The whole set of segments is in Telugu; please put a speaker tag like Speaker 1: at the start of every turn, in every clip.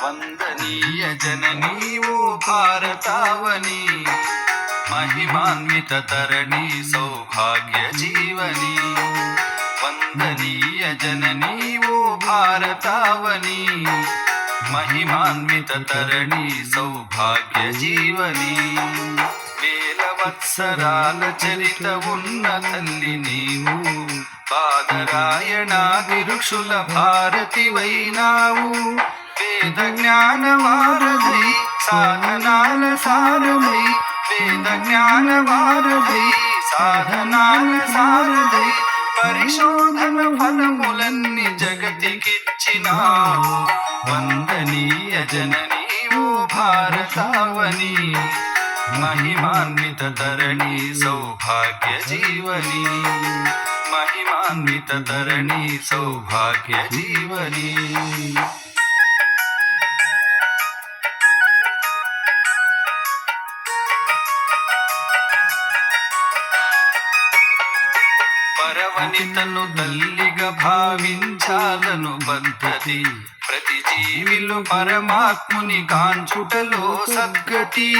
Speaker 1: ವಂದನೀಯ ಜನನೀ ಓ ಭಾರತಾವನಿ, महिमान्वित तरणी सौभाग्य जीवनी। ವಂದನೀಯ ಜನನೀ ಓ ಭಾರತಾವನಿ, महिमान्वित तरणी सौभाग्य जीवनी। వేలవత్సరాల చరిత ఉన్న తల్లి నీవు, బాదరాయణాది ఋషుల భారతివైనావు। వేద జ్ఞాన వారధై సాధనాల సారమై, వేద జ్ఞాన వారధై సాధనాల సారథై, పరిశోధన ఫలములన్నీ జగతికిచ్చినావు। వందనీయ జననీ ఓ భారతావని, महिमान्वित तरणी सौभाग्य जीवनी। महिमान्वित तरणी सौभाग्य जीवनी। పరవనితను తల్లిగా భావించాలను పద్ధతి, ప్రతి జీవిలో పరమాత్ముని కాంచుటలో సద్గతి।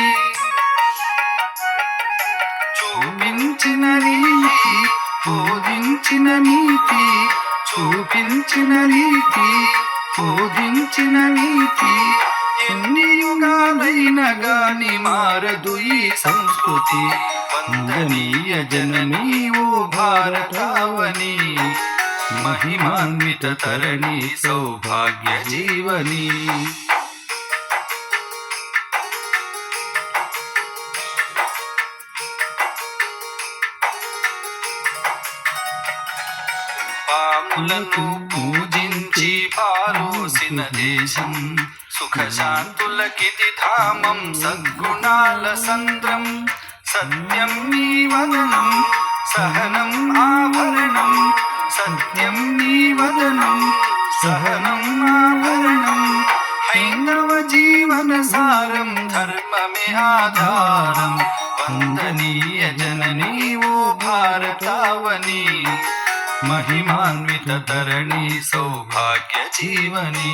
Speaker 1: చూపించిన రీతి బోధించిన నీతి, చూపించిన రీతి బోధించిన నీతి, ఎన్ని యుగాలైన గాని మారదు ఈ సంస్కృతి। వందనీయ జననీ ఓ భారతావని, महिमान्वित तरणी सौभाग्य जीवनी। పాములను పూజించి పాలోసిన దేశం, సుఖశాంతులకిది ధామం సద్గుణాల సంద్రం। సత్యం నీ వదనం సహనం ఆభరణం, సత్యం నీ వదనం సహనం ఆభరణం। హైందవ జీవన సారం ధర్మమే ఆధారం। వందనీయ జననీ ఓ భారతావని, महिमान्वित तरणी सौभाग्य जीवनी।